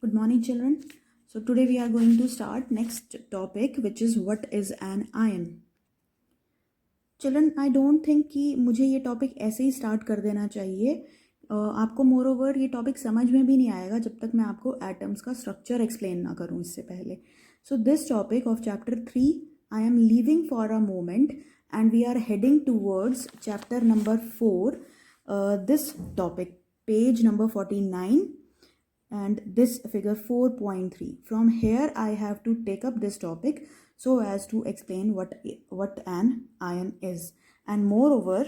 Good morning, children. So today we are going to start next topic, which is what is an ion. Children, I don't think कि मुझे ये topic ऐसे ही start कर देना चाहिए. आपको मोर ओवर ये टॉपिक समझ में भी नहीं आएगा जब तक मैं आपको एटम्स का स्ट्रक्चर एक्सप्लेन ना करूँ इससे पहले. So this topic of chapter 3 I am leaving for a moment and we are heading towards chapter number 4, this topic, page number 49, and this figure 4.3. From here I have to take up this topic so as to explain what an ion is, and moreover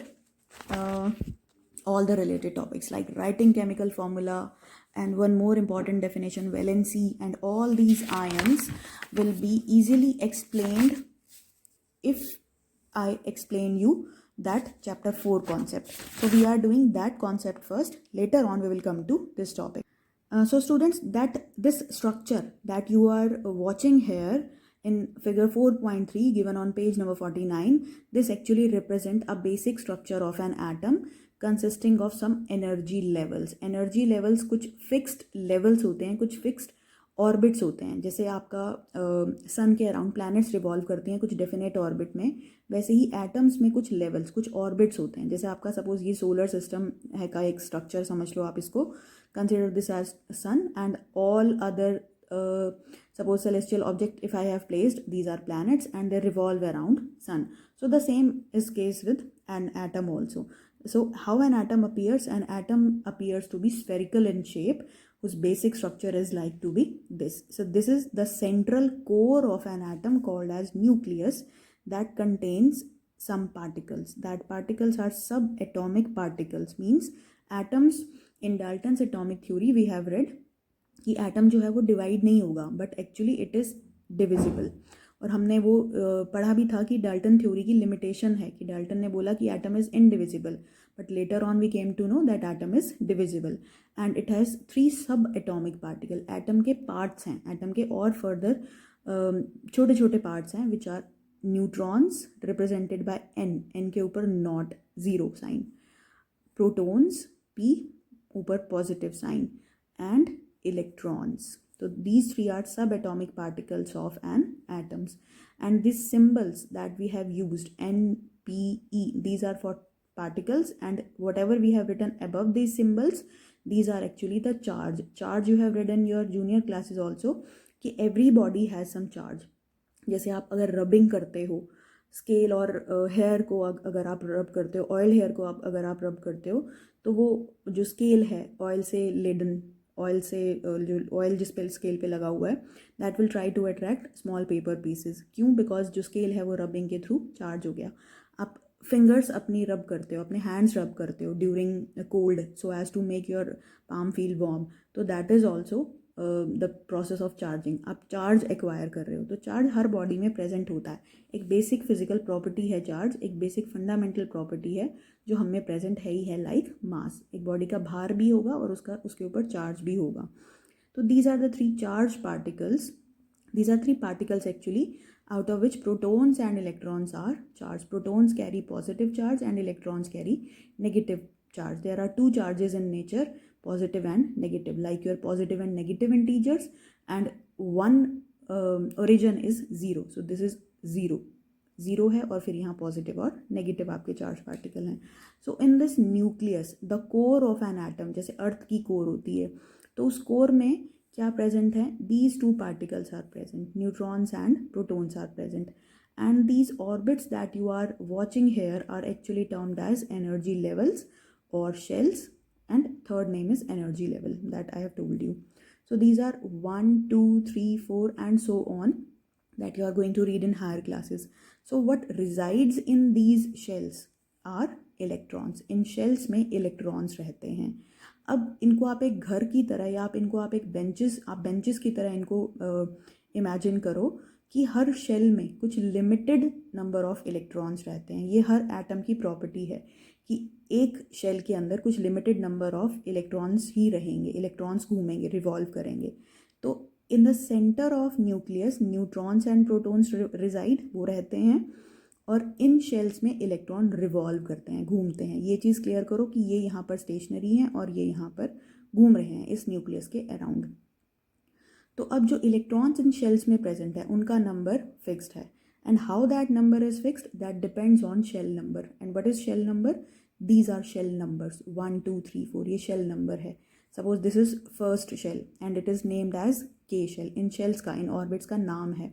all the related topics like writing chemical formula and one more important definition, valency, and all these ions will be easily explained if I explain you that chapter 4 concept. So we are doing that concept first. Later on we will come to this topic. So students, that this structure that you are watching here in figure 4.3 given on page number 49, this actually represent a basic structure of an atom consisting of some energy levels. Energy levels कुछ fixed levels होते हैं, कुछ fixed orbits होते हैं. जैसे आपका सन के around planets revolve करती हैं कुछ डेफिनेट ऑर्बिट में, वैसे ही एटम्स में कुछ लेवल्स, कुछ ऑर्बिट्स होते हैं. जैसे आपका सपोज ये सोलर सिस्टम है का एक स्ट्रक्चर समझ लो आप इसको. Consider this as sun and all other suppose celestial object if I have placed, these are planets and they revolve around sun. So the same is case with an atom also. So how an atom appears? An atom appears to be spherical in shape, whose basic structure is like to be this. So this is the central core of an atom called as nucleus that contains some particles. That particles are subatomic particles, means atoms in Dalton's atomic theory we have read कि atom जो है वो divide नहीं होगा, but actually it is divisible. और हमने वो पढ़ा भी था कि डाल्टन थ्योरी की लिमिटेशन है कि डाल्टन ने बोला कि atom is indivisible, but later on we came to know that atom is divisible and it has 3 sub atomic particle. Atom के पार्ट्स हैं, एटम के और फर्दर छोटे छोटे पार्ट्स हैं which are neutrons represented by N, N के ऊपर not zero sign, protons P ऊपर positive sign, and electrons. So these 3 are subatomic particles of an atoms, and these symbols that we have used N, P, E, these are for particles, and whatever we have written above these symbols, these are actually the charge. Charge you have read in your junior classes also कि every body has some charge. जैसे आप अगर rubbing करते हो scale और hair को अगर आप रब करते हो, ऑयल हेयर को अगर आप रब करते हो, तो वो जो स्केल है ऑयल से लेडन, ऑयल से जो ऑयल जिस पे स्केल पे लगा हुआ है, that will try to attract small paper pieces. क्यों? बिकॉज जो स्केल है वो रबिंग के थ्रू चार्ज हो गया. आप फिंगर्स अपनी रब करते हो, अपने हैंड्स रब करते हो during cold so as to make your palm feel warm, तो that is also the process of charging. आप चार्ज एक्वायर कर रहे हो, तो चार्ज हर बॉडी में प्रेजेंट होता है. एक बेसिक फिजिकल प्रॉपर्टी है चार्ज, एक बेसिक फंडामेंटल प्रॉपर्टी है जो हम में प्रेजेंट है ही है, लाइक मास. एक बॉडी का भार भी होगा और उसके ऊपर चार्ज भी होगा. तो these are the 3 charge particles. These are 3 particles actually, out of which protons and electrons are charged. Protons carry positive charge and electrons carry negative charge. There are 2 charges in nature, positive and negative, like your positive and negative integers, and one origin is 0. So this is 0. 0 है और फिर यहाँ positive और negative आपके charge particle हैं. So in this nucleus the core of an atom, जैसे earth की core होती है, तो उस कोर में क्या प्रेजेंट है? These 2 particles are present, neutrons and protons are present, and these orbits that you are watching here are actually termed as energy levels और shells, and third name is energy level that I have told you. So these are 1, 2, 3, 4 and so on that you are going to read in higher classes. So what resides in these shells are electrons. In shells में electrons रहते हैं. अब इनको आप एक घर की तरह या आप एक बेंचेस की तरह इनको इमेजिन करो कि हर शेल में कुछ लिमिटेड नंबर ऑफ इलेक्ट्रॉन्स रहते हैं. ये हर एटम की प्रॉपर्टी है कि एक शेल के अंदर कुछ लिमिटेड नंबर ऑफ इलेक्ट्रॉन्स ही रहेंगे, इलेक्ट्रॉन्स घूमेंगे, रिवॉल्व करेंगे. तो in the centre of nucleus neutrons and protons reside, वो रहते हैं, और इन शेल्स में इलेक्ट्रॉन रिवॉल्व करते हैं, घूमते हैं. ये चीज़ क्लियर करो कि ये यहाँ पर स्टेशनरी हैं और ये यहाँ पर घूम रहे हैं इस न्यूक्लियस के अराउंड. तो अब जो इलेक्ट्रॉन्स इन शेल्स में प्रेजेंट है उनका नंबर फिक्स्ड है, and how that number is fixed, that depends on shell number. And what is shell number? These are shell numbers 1 2 3 4. ये शेल नंबर है. Suppose this is first shell and it is named as K shell. इन shells का, इन orbits का नाम है.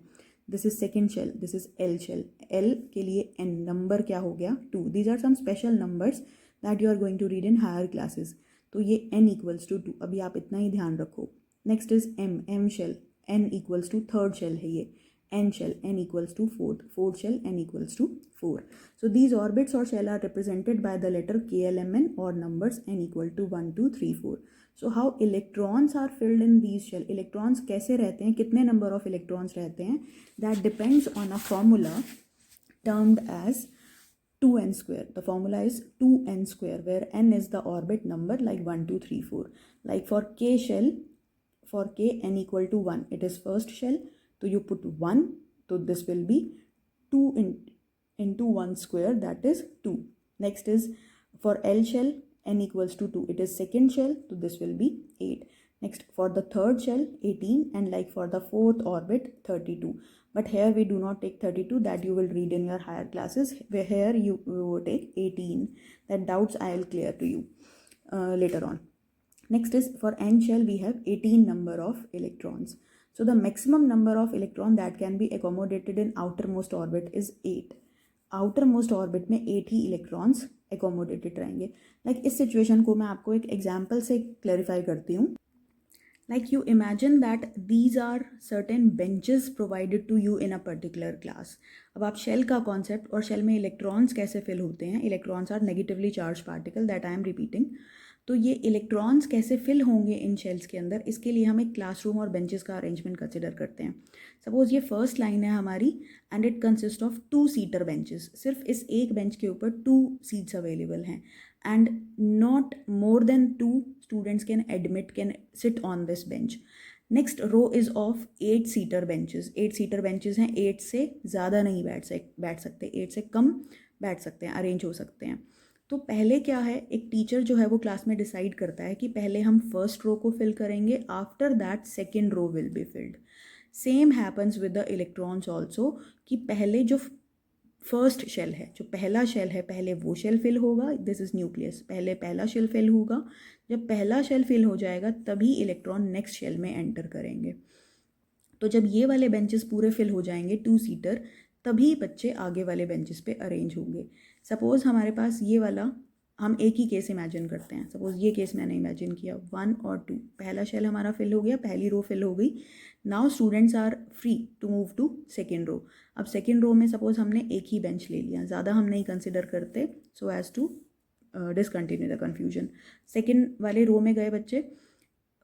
This is second shell, this is L shell. L के लिए एन नंबर क्या हो गया? 2. These are some special numbers that you are going to read in higher classes. तो ये n इक्वल्स टू 2. अभी आप इतना ही ध्यान रखो. Next is M shell. n equals to third shell है ये. n shell, n equals to fourth shell, n equals to 4. So these orbits और shell are represented by the letter KLMN और numbers n equal to 1 2 3 4. So how electrons are filled in these shell. Electrons कैसे रहते हैं, कितने number of electrons रहते हैं, that depends on a formula termed as 2n square. The formula is 2n square, where n is the orbit number like 1 2 3 4. Like for k shell, for k n equal to 1, it is first shell, so you put 1, so this will be 2 into 1 square, that is 2. Next is for L shell, n equals to 2, it is second shell, so this will be 8. Next for the third shell 18, and like for the fourth orbit 32. But here we do not take 32, that you will read in your higher classes, where here you take 18. That doubts I will clear to you later on. Next is for n shell we have 18 number of electrons. So the maximum number of electron that can be accommodated in outermost orbit is 8. outermost orbit में 8 ही electrons accommodated रहेंगे. Like इस situation को मैं आपको एक example से clarify करती हूँ. Like you imagine that these are certain benches provided to you in a particular class. अब आप shell का concept और shell में electrons कैसे fill होते हैं, electrons are negatively charged particle, that I am repeating. तो ये इलेक्ट्रॉन्स कैसे फिल होंगे इन शेल्स के अंदर, इसके लिए हम एक क्लासरूम और बेंचेस का अरेंजमेंट कंसिडर करते हैं. सपोज ये फर्स्ट लाइन है हमारी, and it consist of 2 seater benches. सिर्फ इस एक बेंच के ऊपर 2 सीट्स अवेलेबल हैं, and not more than 2 students can sit on this bench. Next row is of 8 seater benches. 8 seater benches हैं, 8 से ज़्यादा नहीं बैठ सकते, 8 से कम बैठ सकते हैं, अरेंज हो सकते हैं. तो पहले क्या है, एक टीचर जो है वो क्लास में डिसाइड करता है कि पहले हम फर्स्ट रो को फिल करेंगे, after that second row will be filled. Same happens with the electrons also, कि पहले जो फर्स्ट शेल है, जो पहला शेल है, पहले वो शेल फिल होगा. This is nucleus. पहले पहला शेल फिल होगा. जब पहला शेल फिल हो जाएगा तभी इलेक्ट्रॉन नेक्स्ट शेल में एंटर करेंगे. तो जब ये वाले बेंचेस पूरे फिल हो जाएंगे 2 सीटर, तभी बच्चे आगे वाले बेंचेस पे अरेंज होंगे. सपोज़ हमारे पास ये वाला, हम एक ही केस इमेजिन करते हैं. सपोज़ ये केस मैंने इमेजिन किया 1 और 2. पहला शेल हमारा फिल हो गया, पहली रो फिल हो गई. Now students are free to move to second row. अब सेकेंड रो में सपोज़ हमने एक ही बेंच ले लिया, ज़्यादा हम नहीं कंसिडर करते, so as to discontinue the confusion. Second वाले रो में गए बच्चे,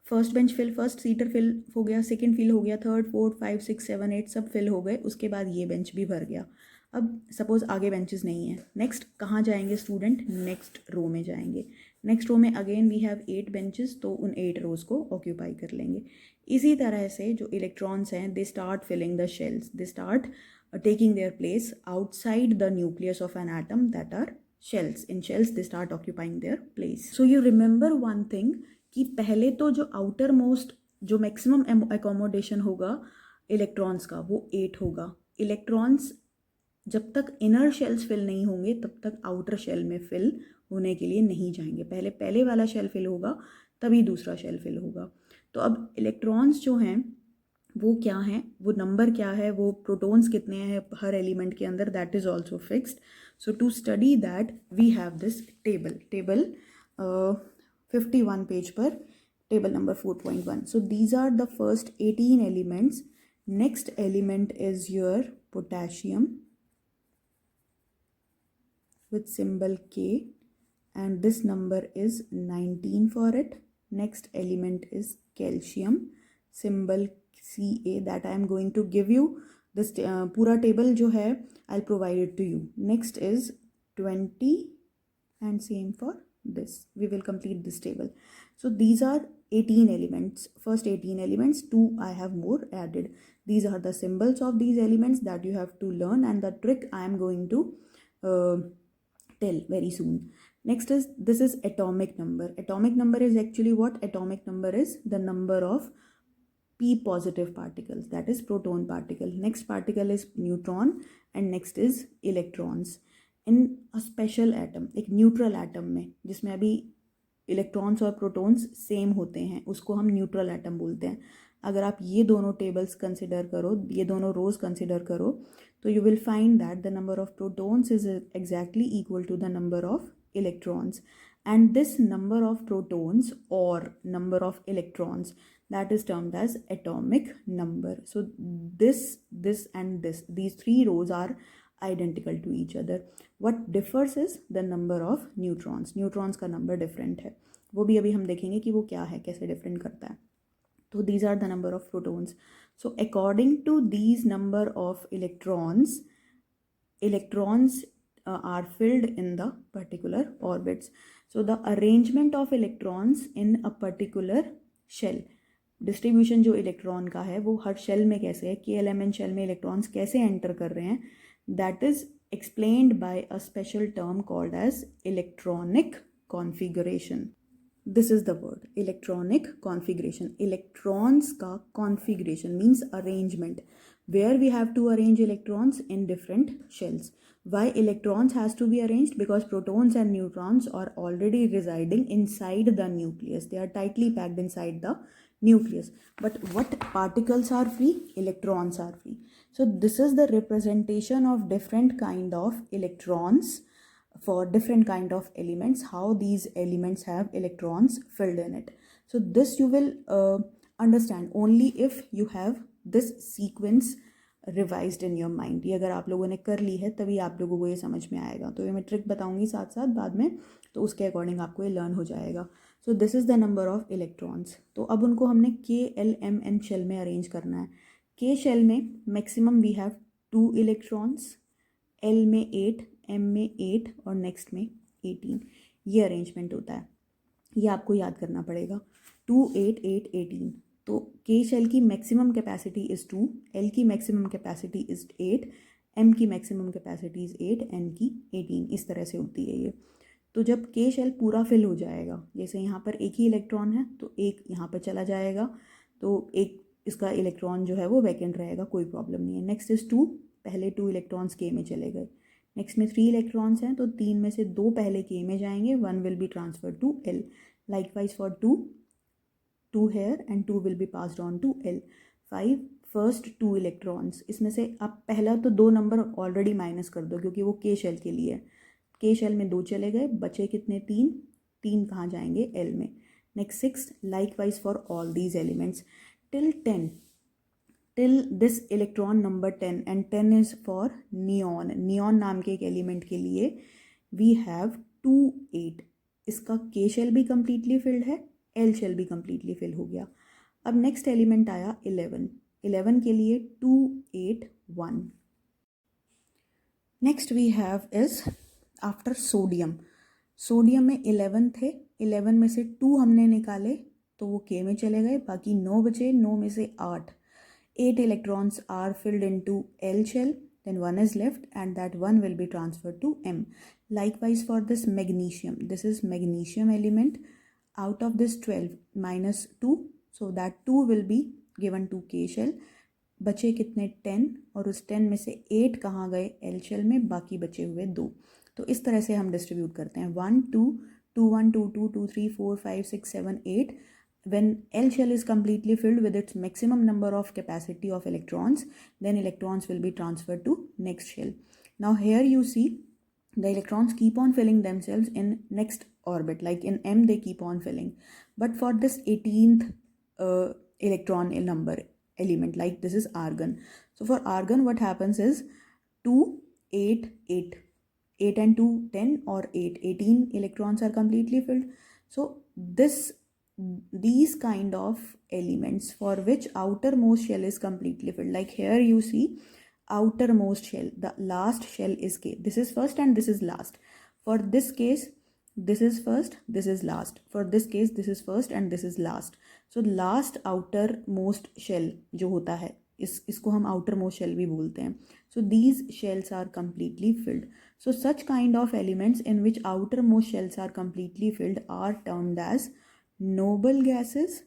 first bench fill, first seater fill हो गया, सेकंड फिल हो गया, थर्ड 4 5 6 7 8 सब फिल हो गए. उसके बाद ये बेंच भी भर गया. अब सपोज़ आगे बेंचेस नहीं है. नेक्स्ट कहाँ जाएंगे स्टूडेंट? नेक्स्ट रो में जाएंगे. नेक्स्ट रो में अगेन वी हैव 8 बेंचेस, तो उन 8 रोज को ऑक्यूपाई कर लेंगे. इसी तरह से जो इलेक्ट्रॉन्स हैं, they start filling the shells, they start taking their place outside the nucleus of an atom, that are shells. In shells they start occupying their place. So you remember one thing, कि पहले तो जो outer most, जो maximum accommodation होगा electrons का, वो 8 होगा. Electrons जब तक इनर शेल्स फिल नहीं होंगे तब तक आउटर शेल में फिल होने के लिए नहीं जाएंगे. पहले वाला शेल फिल होगा, तभी दूसरा शेल फिल होगा. तो अब इलेक्ट्रॉन्स जो हैं वो क्या हैं, वो नंबर क्या है, वो प्रोटॉन्स कितने हैं हर एलिमेंट के अंदर, that is also fixed. So to study that we have this table 51 page पर, table number 4.1. So these are the first 18 elements. Next element is your potassium with symbol K, and this number is 19 for it. Next element is calcium, symbol Ca, that I am going to give you. This पूरा table जो है I'll provide it to you. Next is 20, and same for this. We will complete this table. So these are 18 elements. First 18 elements, 2 I have more added. These are the symbols of these elements that you have to learn, and the trick I am going to tell very soon. Next is, this is atomic number. Atomic number is actually what? Atomic number is the number of P positive particles, that is proton particle. Next particle is neutron and next is electrons. In a special atom, एक neutral atom में जिसमें अभी electrons और protons same होते हैं, उसको हम neutral atom बोलते हैं. अगर आप ये दोनों टेबल्स कंसिडर करो, ये दोनों रोज कंसिडर करो, तो you will find that the number of protons is exactly equal to the number of electrons. And this number of protons or number of electrons, that is termed as atomic number. So this and this, these three rows are identical to each other. What differs is the number of neutrons. Neutrons का number different है, वो भी अभी हम देखेंगे कि वो क्या है, कैसे different करता है. तो these are the number of protons. So according to these number of electrons are filled in the particular orbits. So the arrangement of electrons in a particular shell, distribution जो इलेक्ट्रॉन का है वो हर shell में कैसे है, KLMN shell में electrons कैसे enter कर रहे हैं, that is explained by a special term called as electronic configuration. This is the word, electronic configuration. Electrons का configuration means arrangement, where we have to arrange electrons in different shells. Why electrons has to be arranged? Because protons and neutrons are already residing inside the nucleus. They are tightly packed inside the nucleus. But what particles are free? Electrons are free. So this is the representation of different kind of electrons for different kind of elements, how these elements have electrons filled in it. So this you will understand only if you have this sequence revised in your mind. ये अगर आप लोगों ने कर ली है तभी आप लोगों को ये समझ में आएगा. तो ये मैं ट्रिक बताऊंगी साथ साथ बाद में, तो उसके अकॉर्डिंग आपको ये लर्न हो जाएगा. So this is the number of electrons. तो अब उनको हमने KLMN शेल में अरेंज करना है. K शेल में maximum we have 2 electrons, L में 8, M में 8 और नेक्स्ट में 18. ये अरेंजमेंट होता है, ये आपको याद करना पड़ेगा. 2, 8, 8, 18. तो K शेल की मैक्सिमम कैपेसिटी इज़ 2, L की मैक्सिमम कैपेसिटी इज़ 8, M की मैक्सिमम कैपेसिटी इज़ 8, N की 18. इस तरह से होती है ये. तो जब K शेल पूरा फिल हो जाएगा, जैसे यहाँ पर एक ही इलेक्ट्रॉन है तो एक यहाँ पर चला जाएगा, तो एक इसका इलेक्ट्रॉन जो है वो वैकेंट रहेगा, कोई प्रॉब्लम नहीं है. नेक्स्ट इज़ 2, पहले 2 इलेक्ट्रॉन्स K में चले गए. नेक्स्ट में 3 इलेक्ट्रॉन्स हैं, तो 3 में से 2 पहले K में जाएंगे, 1 will be transfer to L. Likewise for 2 here and 2 will be passed on to L. 5 first 2 electrons, इसमें से आप पहला तो 2 नंबर ऑलरेडी माइनस कर दो क्योंकि वो K शेल के लिए है. K शेल में 2 चले गए, बचे कितने? 3 कहाँ जाएंगे? L में. Next 6 likewise for all these elements till 10, till this electron number 10, and 10 is for neon. neon नाम के एक एलिमेंट के लिए we have 2, 8. इसका K शेल भी completely filled है, L शेल भी completely fill हो गया. अब नेक्स्ट एलिमेंट आया 11. 11 के लिए 2, 8, 1. Next we have is after sodium. Sodium में 11 थे, 11 में से 2 हमने निकाले तो वो K में चले गए, बाकी 9 बचे, 9 में से 8. 8 electrons are filled into L shell, then 1 is left and that 1 will be transferred to M. Likewise for this magnesium, this is magnesium element. Out of this 12 minus 2, so that 2 will be given to K shell. बचे कितने? 10, और उस 10 में से 8 कहाँ गए? L shell में, बाकी बचे हुए 2. तो इस तरह से हम डिस्ट्रीब्यूट करते हैं. 1, 2, 2, 1, 2, 2, 2, 3, 4, 5, 6, 7, 8. When L shell is completely filled with its maximum number of capacity of electrons, then electrons will be transferred to next shell. Now here you see the electrons keep on filling themselves in next orbit, like in M they keep on filling. But for this 18th electron number element, like this is argon. So for argon what happens is 2, 8, 8. 8 and 2, 10 or 8. 18 electrons are completely filled. So these kind of elements for which outermost shell is completely filled, like here you see outermost shell, the last shell is K. This is first and this is last. For this case this is first, this is last. For this case this is first and this is last. So last outermost shell जो होता है, इसको हम outermost shell भी बोलते हैं. So these shells are completely filled. So such kind of elements in which outermost shells are completely filled are termed as noble gases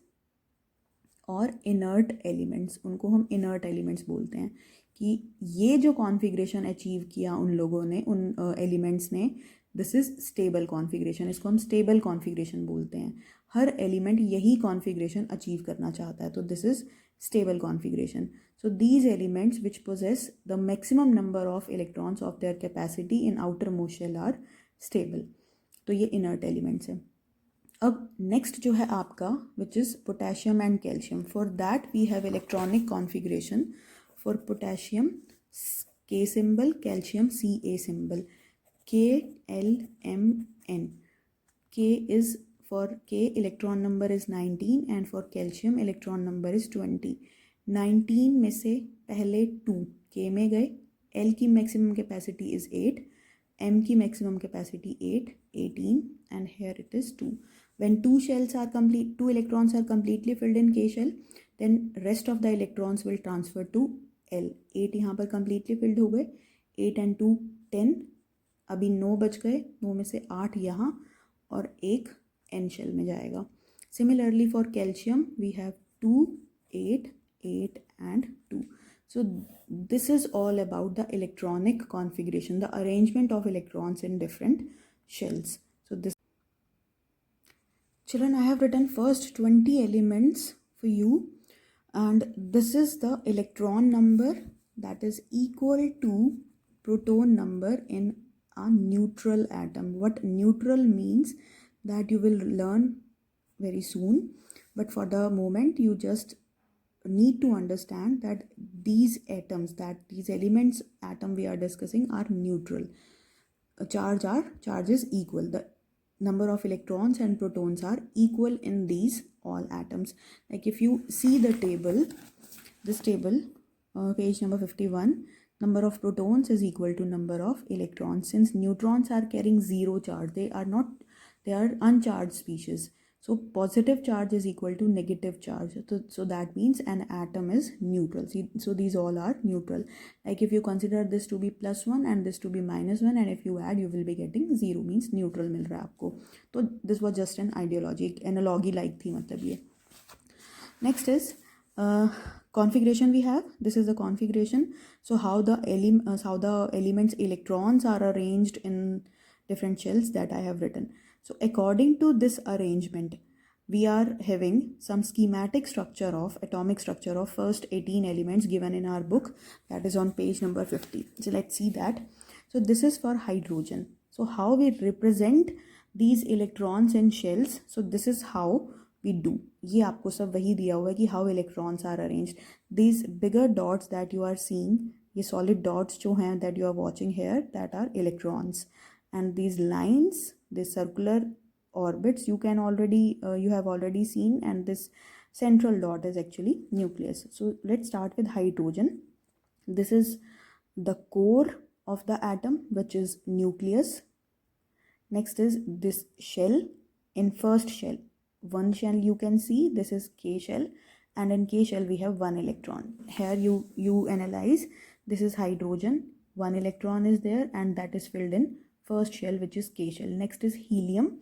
और inert elements, उनको हम इनर्ट एलिमेंट्स बोलते हैं कि ये जो कॉन्फ़िगरेशन अचीव किया उन लोगों ने, उन एलिमेंट्स ने, दिस इज़ स्टेबल कॉन्फ़िगरेशन, इसको हम स्टेबल कॉन्फ़िगरेशन बोलते हैं। हर एलिमेंट यही कॉन्फ़िगरेशन अचीव करना चाहता है, तो this is stable configuration. So these elements which possess the maximum number of electrons of their capacity in outermost shell are stable. तो ये inert elements हैं. अब next जो है आपका which is potassium and calcium. For that we have electronic configuration. For potassium K symbol, calcium Ca symbol. K L M N. K is for K electron number is 19 and for calcium electron number is 20. 19 में से पहले 2 K में गए, L की maximum capacity is 8, M की maximum capacity 8, 18 and here it is 2. When two electrons are completely filled in K shell, then rest of the electrons will transfer to L. 8 यहाँ पर completely filled हो गए, 8 and 2 10, अभी 9 बच गए, 9 में से 8 यहाँ और एक N shell में जाएगा. Similarly for calcium we have 2, 8, 8 and 2. So this is all about the electronic configuration, the arrangement of electrons in different shells. So this, children, I have written first 20 elements for you, and this is the electron number that is equal to proton number in a neutral atom. What neutral means that you will learn very soon, but for the moment you just need to understand that these atoms, that these elements atom we are discussing are neutral. Charge is equal. The number of electrons and protons are equal in these all atoms. Like if you see the table, this table, page number 51, number of protons is equal to number of electrons. Since neutrons are carrying zero charge, they are uncharged species. So positive charge is equal to negative charge. So that means an atom is neutral. So these all are neutral. Like if you consider this to be +1 and this to be -1, and if you add, you will be getting 0, means neutral मिल रहा है आपको. तो this was just an analogy like थी मतलब ये. Next is configuration we have. This is the configuration. So how the elements electrons are arranged in different shells, that I have written. So according to this arrangement, we are having some schematic structure of atomic structure of first 18 elements given in our book, that is on page number 50. So let's see that. So this is for hydrogen. So how we represent these electrons in shells. So this is how we do. ये आपको सब वही दिया हुआ है कि how electrons are arranged. These bigger dots that you are seeing, ये solid dots जो हैं that you are watching here, that are electrons. And these lines, this circular orbits, you have already seen, and this central dot is actually nucleus. So let's start with hydrogen. This is the core of the atom, which is nucleus. Next is this shell. In first shell, one shell you can see, this is K shell, and in K shell we have one electron. Here you analyze, this is hydrogen, one electron is there, and that is filled in first shell, which is K shell. Next is helium.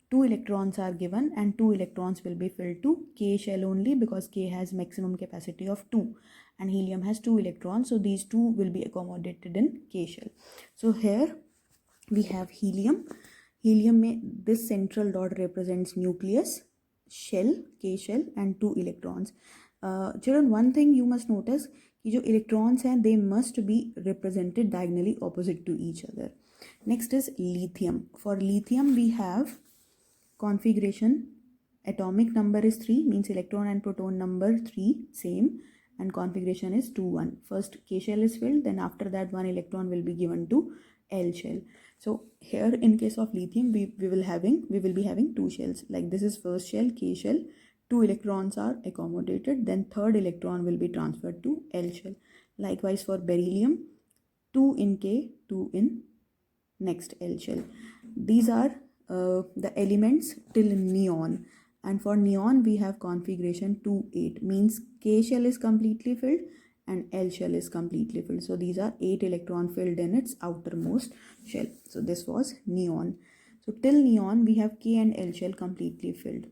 2 electrons are given and 2 electrons will be filled to K shell only, because K has maximum capacity of 2 and helium has 2 electrons, so these 2 will be accommodated in K shell. So here we have helium. Helium में this central dot represents nucleus, shell, K shell, and 2 electrons. Children, one thing you must notice कि जो electrons हैं, they must be represented diagonally opposite to each other. Next is lithium. For lithium we have configuration, atomic number is 3, means electron and proton number 3 same, and configuration is 2 1. First K shell is filled, then after that 1 electron will be given to L shell. So here in case of lithium we will be having 2 shells. Like this is first shell, K shell, 2 electrons are accommodated, then third electron will be transferred to L shell. Likewise for beryllium, 2 in K, 2 in next L shell. These are the elements till neon, and for neon we have configuration 2 8, means K shell is completely filled and L shell is completely filled. So these are 8 electron filled in its outermost shell. So this was neon. So till neon we have K and L shell completely filled.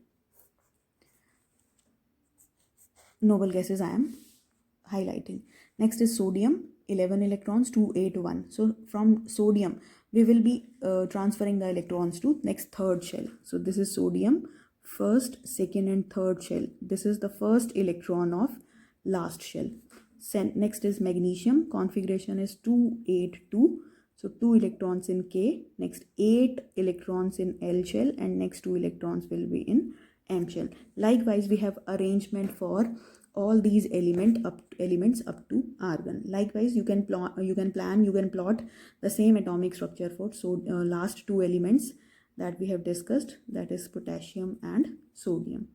noble gases I am highlighting. Next is sodium, 11 electrons, 2, 8, 1. So from sodium, we will be transferring the electrons to next third shell. So this is sodium, first, second and third shell. This is the first electron of last shell. Next is magnesium, configuration is 2, 8, 2. So 2 electrons in K, next 8 electrons in L shell, and next 2 electrons will be in M shell. Likewise, we have arrangement for all these elements up to argon. Likewise, you can plot the same atomic structure for last two elements that we have discussed, that is potassium and sodium.